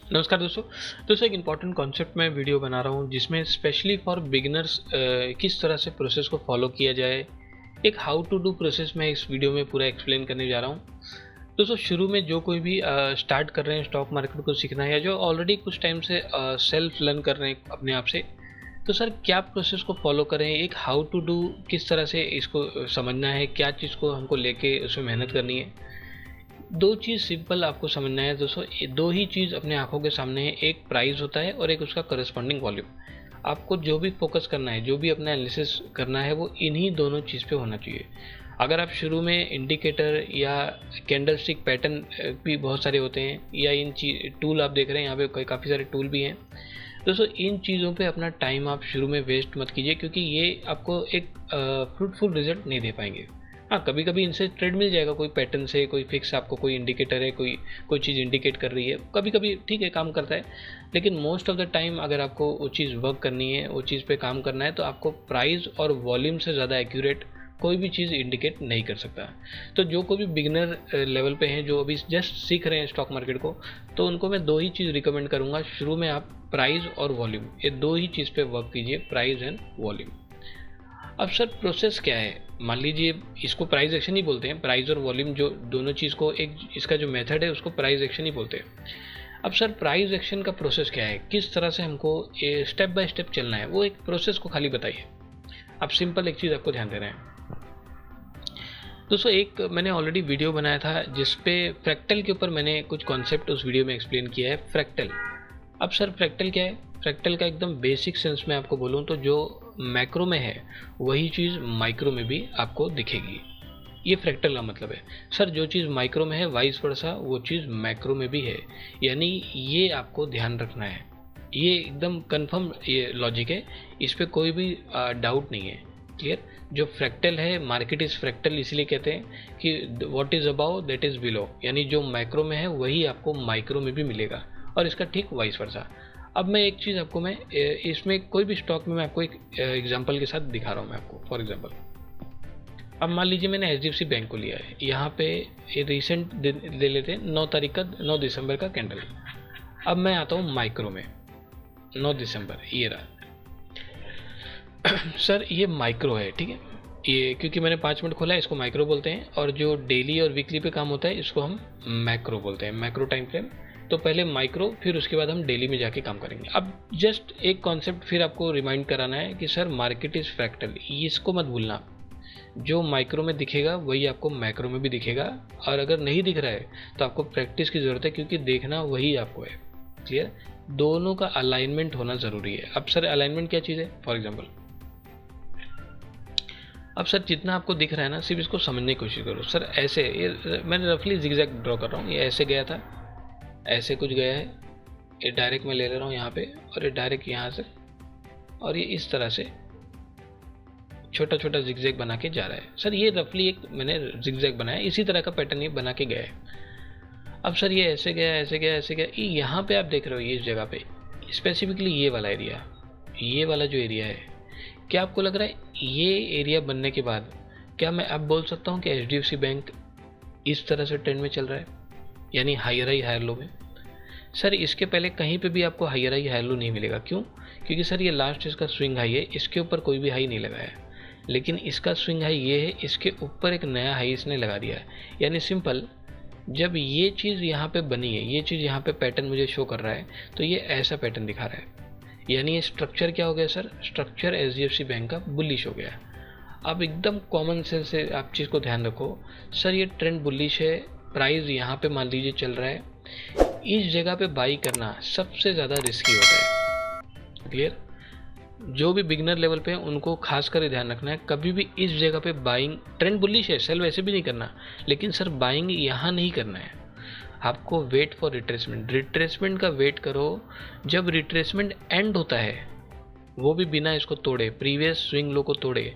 नमस्कार दोस्तों एक इम्पॉर्टेंट कॉन्सेप्ट में वीडियो बना रहा हूँ जिसमें स्पेशली फॉर बिगिनर्स किस तरह से प्रोसेस को फॉलो किया जाए। एक हाउ टू डू प्रोसेस मैं इस वीडियो में पूरा एक्सप्लेन करने जा रहा हूँ। दोस्तों शुरू में जो कोई भी स्टार्ट कर रहे हैं स्टॉक मार्केट को सीखना है या जो ऑलरेडी कुछ टाइम से सेल्फ लर्न कर रहे हैं अपने आप से, तो सर क्या प्रोसेस को फॉलो करें, एक हाउ टू डू किस तरह से इसको समझना है, क्या चीज़ को हमको लेके उसमें मेहनत करनी है। दो चीज़ सिंपल आपको समझना है दोस्तों, दो ही चीज़ अपने आंखों के सामने है, एक प्राइस होता है और एक उसका करस्पॉन्डिंग वॉल्यूम। आपको जो भी फोकस करना है, जो भी अपना एनालिसिस करना है, वो इन्हीं दोनों चीज़ पे होना चाहिए। अगर आप शुरू में इंडिकेटर या कैंडलस्टिक पैटर्न भी बहुत सारे होते हैं या इन टूल आप देख रहे हैं, यहाँ पे काफ़ी सारे टूल भी हैं दोस्तों, इन चीज़ों पे अपना टाइम आप शुरू में वेस्ट मत कीजिए, क्योंकि ये आपको एक फ्रूटफुल रिजल्ट नहीं दे पाएंगे। हाँ, कभी कभी इनसे ट्रेड मिल जाएगा, कोई पैटर्न से कोई फिक्स आपको कोई इंडिकेटर है, कोई चीज़ इंडिकेट कर रही है, कभी कभी ठीक है काम करता है। लेकिन मोस्ट ऑफ द टाइम अगर आपको वो चीज़ वर्क करनी है, वो चीज़ पे काम करना है, तो आपको प्राइस और वॉल्यूम से ज़्यादा एक्यूरेट कोई भी चीज़ इंडिकेट नहीं कर सकता। तो जो कोई भी बिगिनर लेवल पे हैं, जो अभी जस्ट सीख रहे हैं स्टॉक मार्केट को, तो उनको मैं दो ही चीज़ रिकमेंड करूँगा। शुरू में आप प्राइस और वॉल्यूम, ये दो ही चीज़ पे वर्क कीजिए, प्राइस एंड वॉल्यूम। अब सर प्रोसेस क्या है, मान लीजिए इसको प्राइस एक्शन ही बोलते हैं, प्राइस और वॉल्यूम जो दोनों चीज़ को एक इसका जो मेथड है उसको प्राइस एक्शन ही बोलते हैं। अब सर प्राइस एक्शन का प्रोसेस क्या है, किस तरह से हमको स्टेप बाय स्टेप चलना है, वो एक प्रोसेस को खाली बताइए। अब सिंपल एक चीज़ आपको ध्यान देना है दोस्तों, एक मैंने ऑलरेडी वीडियो बनाया था जिसपे फ्रैक्टल के ऊपर मैंने कुछ कॉन्सेप्ट उस वीडियो में एक्सप्लेन किया है, फ्रैक्टल। अब सर फ्रैक्टल क्या है, फ्रैक्टल का एकदम बेसिक सेंस में आपको बोलूँ तो जो मैक्रो में है वही चीज़ माइक्रो में भी आपको दिखेगी। ये फ्रैक्टल का मतलब है। सर जो चीज़ माइक्रो में है वाइस वर्सा वो चीज़ मैक्रो में भी है, यानी ये आपको ध्यान रखना है। ये एकदम कंफर्म ये लॉजिक है, इस पर कोई भी डाउट नहीं है। क्लियर। जो फ्रैक्टल है, मार्केट इज़ फ्रैक्टल इसलिए कहते हैं कि what is above that is below, यानी जो माइक्रो में है वही आपको माइक्रो में भी मिलेगा, और इसका ठीक वाइस वर्सा। अब मैं एक चीज़ आपको मैं इसमें कोई भी स्टॉक में मैं आपको एक एग्जांपल के साथ दिखा रहा हूँ मैं आपको। फॉर एग्जांपल अब मान लीजिए मैंने HDFC बैंक को लिया है, यहाँ पे रिसेंट ले लेते हैं 9 तारीख का, 9 दिसंबर का कैंडल। अब मैं आता हूँ माइक्रो में, 9 दिसंबर ये रहा। सर ये माइक्रो है, ठीक है, ये क्योंकि मैंने 5 मिनट खोला है इसको माइक्रो बोलते हैं, और जो डेली और वीकली पे काम होता है इसको हम मैक्रो बोलते हैं, मैक्रो टाइम फ्रेम। तो पहले माइक्रो, फिर उसके बाद हम डेली में जाके काम करेंगे। अब जस्ट एक कॉन्सेप्ट फिर आपको रिमाइंड कराना है कि सर मार्केट इज़ फ्रैक्टल, इसको मत भूलना। जो माइक्रो में दिखेगा वही आपको मैक्रो में भी दिखेगा, और अगर नहीं दिख रहा है तो आपको प्रैक्टिस की ज़रूरत है, क्योंकि देखना वही आपको है। क्लियर। दोनों का अलाइनमेंट होना ज़रूरी है। अब सर अलाइनमेंट क्या चीज़ है, फॉर एग्जाम्पल अब सर जितना आपको दिख रहा है ना, सिर्फ इसको समझने की कोशिश करो। सर ऐसे ये मैंने रफली जिगजैग ड्रॉ कर रहा हूँ, ये ऐसे गया था, ऐसे कुछ गया है, ये डायरेक्ट मैं ले ले रहा हूँ यहाँ पे, और ये डायरेक्ट यहाँ से, और ये इस तरह से छोटा छोटा जिगजैग बना के जा रहा है। सर ये रफली एक मैंने जिगजैग बनाया, इसी तरह का पैटर्न ये बना के गया है। अब सर ये ऐसे गया, ऐसे गया, ऐसे गया, यहाँ पे आप देख रहे हो, ये इस जगह पे स्पेसिफिकली ये वाला एरिया, ये वाला जो एरिया है, क्या आपको लग रहा है ये एरिया बनने के बाद क्या मैं अब बोल सकता हूँ कि HDFC बैंक इस तरह से ट्रेंड में चल रहा है, यानी हायर हाई हायर लो में? सर इसके पहले कहीं पे भी आपको हायर हाई हायर लो नहीं मिलेगा। क्यों? क्योंकि सर ये लास्ट इसका स्विंग हाई है, इसके ऊपर कोई भी हाई नहीं लगाया है, लेकिन इसका स्विंग हाई ये है, इसके ऊपर एक नया हाई इसने लगा दिया है। यानी सिंपल, जब ये चीज़ यहाँ पे बनी है, ये चीज़ यहाँ पे पैटर्न मुझे शो कर रहा है, तो ये ऐसा पैटर्न दिखा रहा है, यानी ये स्ट्रक्चर क्या हो गया सर, स्ट्रक्चर HDFC बैंक का बुलिश हो गया। अब एकदम कॉमन सेंस से आप चीज़ को ध्यान रखो, सर ये ट्रेंड बुलिश है, प्राइस यहाँ पे मान लीजिए चल रहा है, इस जगह पे बाई करना सबसे ज़्यादा रिस्की होता है। क्लियर। जो भी बिगिनर लेवल पे हैं उनको खास कर ध्यान रखना है, कभी भी इस जगह पे बाइंग, ट्रेंड बुलिश है, सेल वैसे भी नहीं करना, लेकिन सर बाइंग यहाँ नहीं करना है। आपको वेट फॉर रिट्रेसमेंट, रिट्रेसमेंट का वेट करो। जब रिट्रेसमेंट एंड होता है, वो भी बिना इसको तोड़े, प्रीवियस स्विंग लो को तोड़े,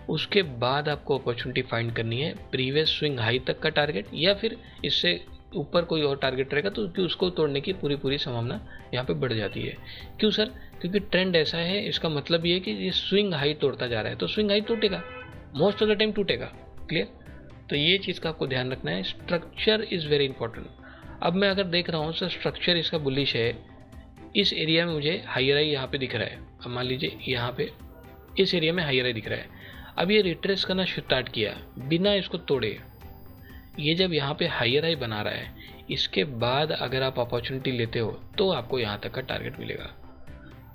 उसके बाद आपको अपॉर्चुनिटी फाइंड करनी है प्रीवियस स्विंग हाई तक का टारगेट, या फिर इससे ऊपर कोई और टारगेट रहेगा तो उसको तोड़ने की पूरी संभावना यहाँ पे बढ़ जाती है। क्यों सर? क्योंकि ट्रेंड ऐसा है, इसका मतलब ये है कि ये स्विंग हाई तोड़ता जा रहा है, तो स्विंग हाई टूटेगा, मोस्ट ऑफ द टाइम टूटेगा। क्लियर। तो ये चीज़ का आपको ध्यान रखना है, स्ट्रक्चर इज़ वेरी इंपॉर्टेंट। अब मैं अगर देख रहा हूँ सर स्ट्रक्चर इसका बुलिश है, इस एरिया में मुझे हायर हाई यहाँ पे दिख रहा है। अब मान लीजिए यहाँ पे इस एरिया में हायर हाई दिख रहा है। अब ये रिट्रेस करना स्टार्ट किया बिना इसको तोड़े। ये जब यहाँ पे हायर हाई बना रहा है, इसके बाद अगर आप अपॉर्चुनिटी लेते हो तो आपको यहाँ तक का टारगेट मिलेगा।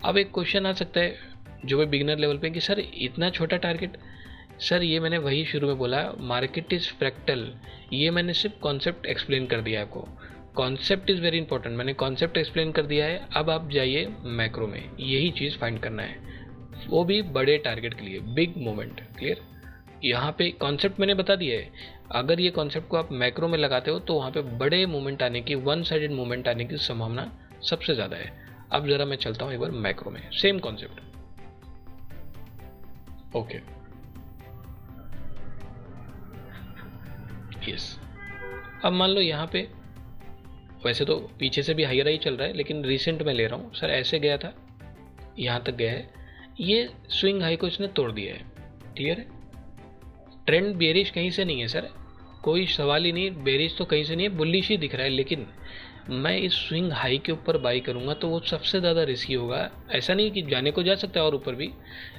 अब एक क्वेश्चन आ सकता है जो भी बिगिनर लेवल पे कि सर इतना छोटा टारगेट। सर ये मैंने वही शुरू में बोला, मार्केट इज़ फ्रैक्टल। ये मैंने सिर्फ कॉन्सेप्ट एक्सप्लेन कर दिया आपको। कॉन्सेप्ट इज़ वेरी इंपॉर्टेंट, मैंने कॉन्सेप्ट एक्सप्लेन कर दिया है। अब आप जाइए मैक्रो में, यही चीज़ फाइंड करना है, वो भी बड़े टारगेट के लिए, बिग मोमेंट। क्लियर? यहाँ पे कॉन्सेप्ट मैंने बता दिया है। अगर ये कॉन्सेप्ट को आप मैक्रो में लगाते हो तो वहाँ पे बड़े मूवमेंट आने की, वन साइडेड मूवमेंट आने की संभावना सबसे ज़्यादा है। अब ज़रा मैं चलता हूँ एक बार मैक्रो में, सेम कॉन्सेप्ट। Okay, yes. अब मान लो यहाँ पे वैसे तो पीछे से भी हायर हाई चल रहा है, लेकिन रिसेंट में ले रहा हूँ। सर ऐसे गया था, यहाँ तक गया है, ये स्विंग हाई को इसने तोड़ दिया है। क्लियर है? ट्रेंड बेरिश कहीं से नहीं है सर, कोई सवाल ही नहीं, बेरिश तो कहीं से नहीं है, बुलिश ही दिख रहा है। लेकिन मैं इस स्विंग हाई के ऊपर बाई करूंगा तो वो सबसे ज़्यादा रिस्की होगा। ऐसा नहीं कि जाने को जा सकता है और ऊपर भी,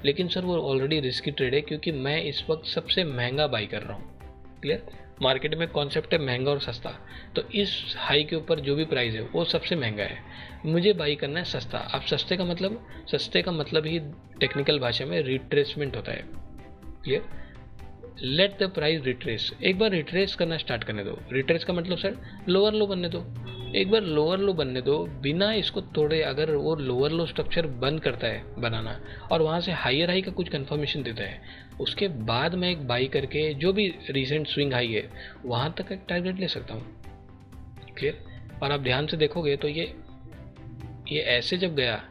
लेकिन सर वो ऑलरेडी रिस्की ट्रेड है, क्योंकि मैं इस वक्त सबसे महंगा बाई कर रहा हूँ। क्लियर? मार्केट में कॉन्सेप्ट है महंगा और सस्ता, तो इस हाई के ऊपर जो भी प्राइस है वो सबसे महंगा है, मुझे बाई करना है सस्ता। अब सस्ते का मतलब ही टेक्निकल भाषा में रिट्रेसमेंट होता है। Clear? Let the price retrace, एक बार रिट्रेस करना स्टार्ट करने दो। रिट्रेस का मतलब सर लोअर लो बनने दो, एक बार लोअर लो बनने दो बिना इसको तोड़े। अगर वो लोअर लो स्ट्रक्चर बंद करता है बनाना और वहाँ से हायर हाई का कुछ कंफर्मेशन देता है, उसके बाद मैं एक बाई करके जो भी रिसेंट स्विंग हाई है वहाँ तक एक टारगेट ले सकता हूँ। क्लियर? और आप ध्यान से देखोगे तो ये ऐसे जब गया,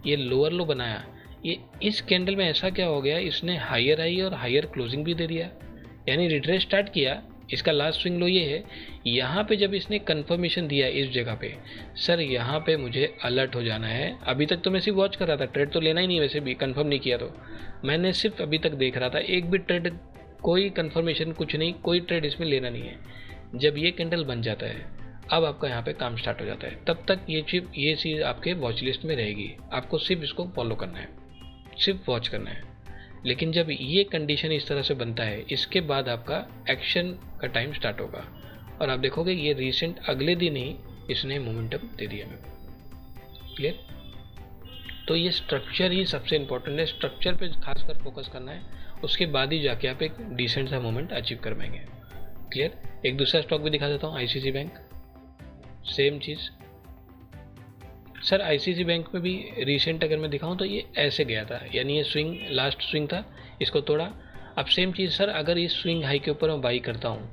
ये लोअर लो बनाया, ये इस कैंडल में ऐसा क्या हो गया, इसने हायर हाई और हायर क्लोजिंग भी दे दिया, यानी रिट्रेस स्टार्ट किया। इसका लास्ट स्विंग लो ये है। यहाँ पे जब इसने कंफर्मेशन दिया इस जगह पे, सर यहाँ पे मुझे अलर्ट हो जाना है। अभी तक तो मैं सिर्फ वॉच कर रहा था, ट्रेड तो लेना ही नहीं, वैसे भी कंफर्म नहीं किया तो मैंने सिर्फ अभी तक देख रहा था, एक भी ट्रेड, कोई कंफर्मेशन कुछ नहीं, कोई ट्रेड इसमें लेना नहीं है। जब ये कैंडल बन जाता है, अब आपका यहाँ पे काम स्टार्ट हो जाता है। तब तक ये चीज़ आपके वॉच लिस्ट में रहेगी, आपको सिर्फ इसको फॉलो करना है, सिर्फ वॉच करना है। लेकिन जब ये कंडीशन इस तरह से बनता है, इसके बाद आपका एक्शन का टाइम स्टार्ट होगा और आप देखोगे ये रिसेंट अगले दिन ही इसने मोमेंटम दे दिया मेरे को। क्लियर? तो ये स्ट्रक्चर ही सबसे इंपॉर्टेंट है, स्ट्रक्चर पे खासकर फोकस करना है, उसके बाद ही जाके आप एक डिसेंट सा मोमेंट अचीव कर पाएंगे। क्लियर? एक दूसरा स्टॉक भी दिखा देता हूँ, आईसीसी बैंक, सेम चीज़। सर आईसीसी बैंक में भी रिसेंट अगर मैं दिखाऊं तो ये ऐसे गया था, यानी ये स्विंग लास्ट स्विंग था, इसको तोड़ा। अब सेम चीज़ सर, अगर इस स्विंग हाई के ऊपर मैं बाई करता हूँ,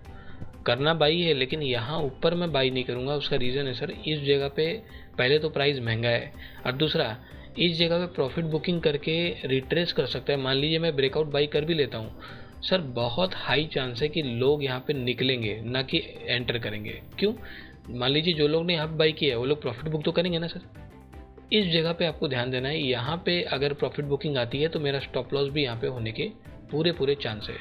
करना बाई है, लेकिन यहाँ ऊपर मैं बाई नहीं करूँगा। उसका रीज़न है सर, इस जगह पे पहले तो प्राइस महंगा है और दूसरा इस जगह पे प्रॉफिट बुकिंग करके रिट्रेस कर सकता है। मान लीजिए मैं ब्रेकआउट बाई कर भी लेता हूँ सर, बहुत हाई चांस है कि लोग यहाँ पे निकलेंगे, ना कि एंटर करेंगे। क्यों? मान लीजिए जो लोग ने यहाँ बाई किया है वो लोग प्रॉफिट बुक तो करेंगे ना सर। इस जगह पे आपको ध्यान देना है, यहाँ पे अगर प्रॉफिट बुकिंग आती है तो मेरा स्टॉप लॉस भी यहाँ पे होने के पूरे चांस है।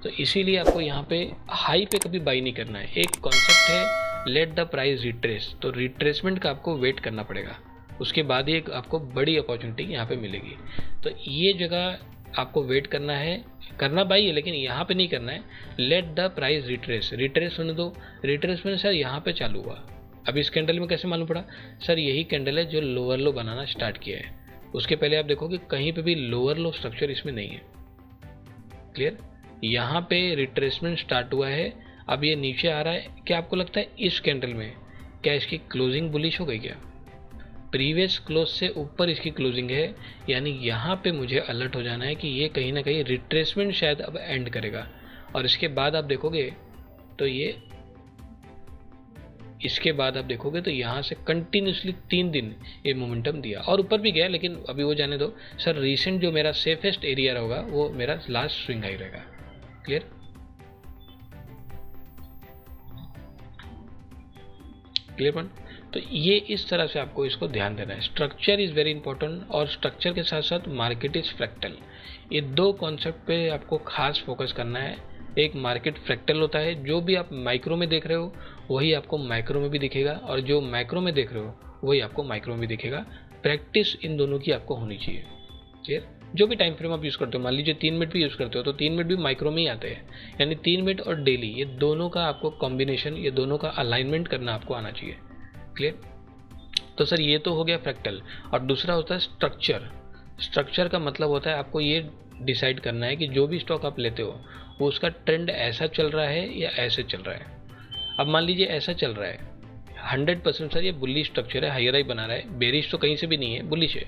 तो इसीलिए आपको यहाँ पे हाई पे कभी बाई नहीं करना है। एक कॉन्सेप्ट है लेट द प्राइस रिट्रेस, तो रिट्रेसमेंट का आपको वेट करना पड़ेगा, उसके बाद ही एक आपको बड़ी अपॉर्चुनिटी यहाँ पे मिलेगी। तो ये जगह आपको वेट करना है, करना बाई है, लेकिन यहाँ पे नहीं करना है। लेट द प्राइस रिट्रेस होने दो। रिट्रेस में सर यहाँ पे चालू हुआ, अब इस कैंडल में कैसे मालूम पड़ा? सर यही कैंडल है जो लोअर लो बनाना स्टार्ट किया है। उसके पहले आप देखोगे कहीं पे भी लोअर लो स्ट्रक्चर इसमें नहीं है। क्लियर? यहाँ पे रिट्रेसमेंट स्टार्ट हुआ है, अब ये नीचे आ रहा है। क्या आपको लगता है इस कैंडल में क्या इसकी क्लोजिंग बुलिश हो गई? क्या प्रीवियस क्लोज से ऊपर इसकी क्लोजिंग है, यानी यहाँ पे मुझे अलर्ट हो जाना है कि ये कहीं ना कहीं रिट्रेसमेंट शायद अब एंड करेगा। और इसके बाद आप देखोगे तो इसके बाद आप देखोगे तो यहाँ से कंटिन्यूसली 3 दिन ये मोमेंटम दिया और ऊपर भी गया, लेकिन अभी वो जाने दो। सर रीसेंट जो मेरा सेफेस्ट एरिया होगा वो मेरा लास्ट स्विंग हाई रहेगा। क्लियर? Clear point? तो ये इस तरह से आपको इसको ध्यान देना है। स्ट्रक्चर इज़ वेरी इंपॉर्टेंट और स्ट्रक्चर के साथ साथ मार्केट इज़ फ्रैक्टल, ये दो कॉन्सेप्ट पे आपको खास फोकस करना है। एक मार्केट फ्रैक्टल होता है, जो भी आप माइक्रो में देख रहे हो वही आपको माइक्रो में भी दिखेगा, और जो माइक्रो में देख रहे हो वही आपको माइक्रो में भी दिखेगा। प्रैक्टिस इन दोनों की आपको होनी चाहिए। क्लियर? जो भी टाइम फ्रेम आप यूज़ करते हो, मान लीजिए 3 मिनट भी यूज़ करते हो तो 3 मिनट भी माइक्रो में ही आते हैं, यानी 3 मिनट और डेली, ये दोनों का आपको कॉम्बिनेशन, ये दोनों का अलाइनमेंट करना आपको आना चाहिए। क्लियर? तो सर ये तो हो गया फ्रैक्टल, और दूसरा होता है स्ट्रक्चर। स्ट्रक्चर का मतलब होता है आपको ये डिसाइड करना है कि जो भी स्टॉक आप लेते हो वो उसका ट्रेंड ऐसा चल रहा है या ऐसे चल रहा है। अब मान लीजिए ऐसा चल रहा है 100% सर ये बुलिश स्ट्रक्चर है, हायर हाई बना रहा है, बेरिश तो कहीं से भी नहीं है, बुलिश है।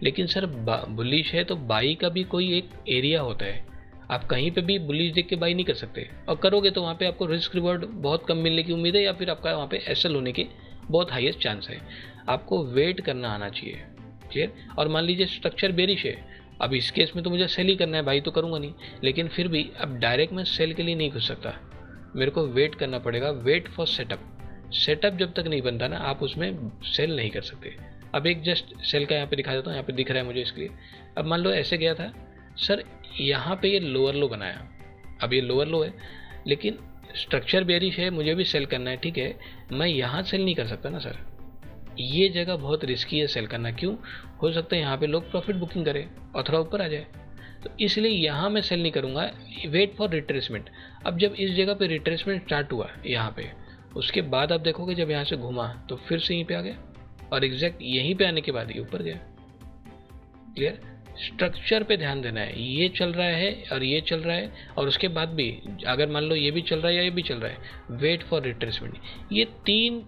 लेकिन सर बुलिश है तो बाई का भी कोई एक एरिया होता है, आप कहीं पे भी बुलिश देख के बाई नहीं कर सकते, और करोगे तो वहाँ पे आपको रिस्क रिवॉर्ड बहुत कम मिलने की उम्मीद है, या फिर आपका वहाँ पे एसएल होने के बहुत हाईएस्ट चांस है। आपको वेट करना आना चाहिए। क्लियर? और मान लीजिए स्ट्रक्चर बेरिश है, अब इस केस में तो मुझे सेल ही करना है, बाई तो करूँगा नहीं, लेकिन फिर भी अब डायरेक्ट मैं सेल के लिए नहीं घुस सकता, मेरे को वेट करना पड़ेगा। Wait for setup. सेटअप जब तक नहीं बनता ना आप उसमें सेल नहीं कर सकते। अब एक जस्ट सेल का यहाँ पे दिखा देता हूँ, यहाँ पे दिख रहा है मुझे इसके लिए। अब मान लो ऐसे गया था सर, यहाँ पे ये लोअर लो बनाया, अब ये लोअर लो है लेकिन स्ट्रक्चर बेरिश है, मुझे भी सेल करना है, ठीक है, मैं यहाँ सेल नहीं कर सकता ना सर, ये जगह बहुत रिस्की है सेल करना। क्यों? हो सकता है यहाँ पे लोग प्रॉफिट बुकिंग करें और थोड़ा ऊपर आ जाए, तो इसलिए यहाँ मैं सेल नहीं करूँगा। Wait for retracement. अब जब इस जगह पे रिट्रेसमेंट स्टार्ट हुआ यहाँ पे, उसके बाद आप देखोगे जब यहाँ से घुमा तो फिर से यहीं पे आ गया, और एग्जैक्ट यहीं पे आने के बाद ये ऊपर गया। क्लियर? स्ट्रक्चर पे ध्यान देना है, ये चल रहा है और ये चल रहा है, और उसके बाद भी अगर मान लो ये भी चल रहा है या ये भी चल रहा है, वेट फॉर रिट्रेसमेंट। ये तीन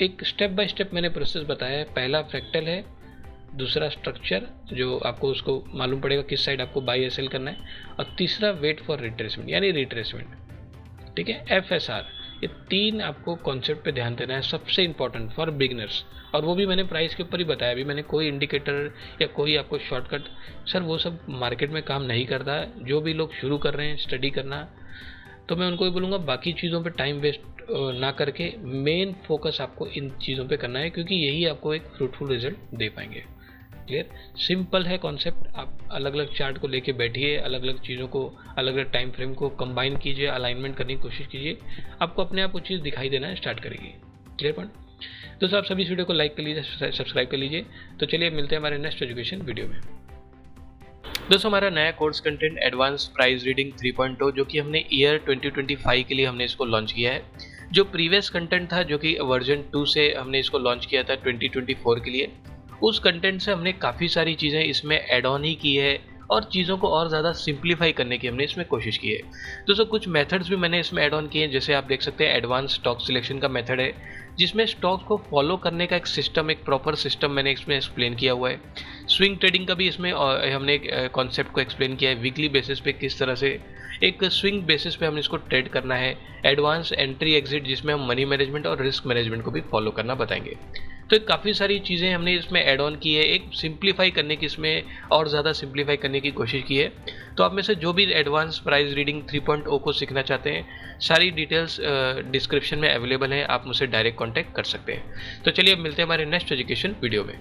एक स्टेप बाय स्टेप मैंने प्रोसेस बताया है। पहला फ्रैक्टल है, दूसरा स्ट्रक्चर जो आपको उसको मालूम पड़ेगा किस साइड आपको बाई या सेल करना है, और तीसरा वेट फॉर रिट्रेसमेंट यानी रिट्रेसमेंट। ठीक है? एफएसआर। ये तीन आपको कॉन्सेप्ट पे ध्यान देना है, सबसे इंपॉर्टेंट फॉर बिगनर्स, और वो भी मैंने प्राइस के ऊपर ही बताया। अभी मैंने कोई इंडिकेटर या कोई आपको शॉर्टकट, सर वो सब मार्केट में काम नहीं करता। जो भी लोग शुरू कर रहे हैं स्टडी करना, तो मैं उनको ही बोलूँगा बाकी चीज़ों पे टाइम वेस्ट ना करके मेन फोकस आपको इन चीज़ों पे करना है, क्योंकि यही आपको एक फ्रूटफुल रिजल्ट दे पाएंगे। क्लियर? सिंपल है कॉन्सेप्ट। आप अलग अलग चार्ट को लेके बैठिए, अलग अलग चीज़ों को, अलग अलग टाइम फ्रेम को कंबाइन कीजिए, अलाइनमेंट करने की कोशिश कीजिए, आपको अपने आप वो चीज़ दिखाई देना स्टार्ट करेगी। Clear point? दोस्तों आप सभी इस वीडियो को लाइक कर लीजिए, सब्सक्राइब कर लीजिए। तो चलिए मिलते हैं हमारे नेक्स्ट एजुकेशन वीडियो में। दोस्तों हमारा नया course content advance price reading 3.0, जो कि हमने ईयर 2025 के लिए हमने इसको लॉन्च किया है। जो प्रीवियस कंटेंट था जो कि वर्जन 2 से हमने इसको लॉन्च किया था 2024 के लिए, उस कंटेंट से हमने काफ़ी सारी चीज़ें इसमें ऐड ऑन ही की है, और चीज़ों को और ज़्यादा सिंप्लीफाई करने की हमने इसमें कोशिश की है। दोस्तों कुछ मेथड्स भी मैंने इसमें ऐड ऑन किए हैं, जैसे आप देख सकते हैं एडवांस स्टॉक सिलेक्शन का मेथड है, जिसमें स्टॉक्स को फॉलो करने का एक सिस्टम, एक प्रॉपर सिस्टम मैंने इसमें एक्सप्लेन किया हुआ है। स्विंग ट्रेडिंग का भी इसमें हमने एक कॉन्सेप्ट को एक्सप्लेन किया है, वीकली बेसिस पे किस तरह से एक स्विंग बेसिस पे हमने इसको ट्रेड करना है। एडवांस एंट्री एग्जिट, जिसमें हम मनी मैनेजमेंट और रिस्क मैनेजमेंट को भी फॉलो करना बताएंगे। तो काफ़ी सारी चीज़ें हमने इसमें ऐड ऑन की है, एक सिंप्लीफाई करने की, इसमें और ज़्यादा सिंप्लीफाई करने की कोशिश की है। तो आप में से जो भी एडवांस प्राइस रीडिंग 3.0 को सीखना चाहते हैं, सारी डिटेल्स डिस्क्रिप्शन में अवेलेबल है, आप मुझसे डायरेक्ट कॉन्टैक्ट कर सकते हैं। तो चलिए अब मिलते हैं हमारे नेक्स्ट एजुकेशन वीडियो में।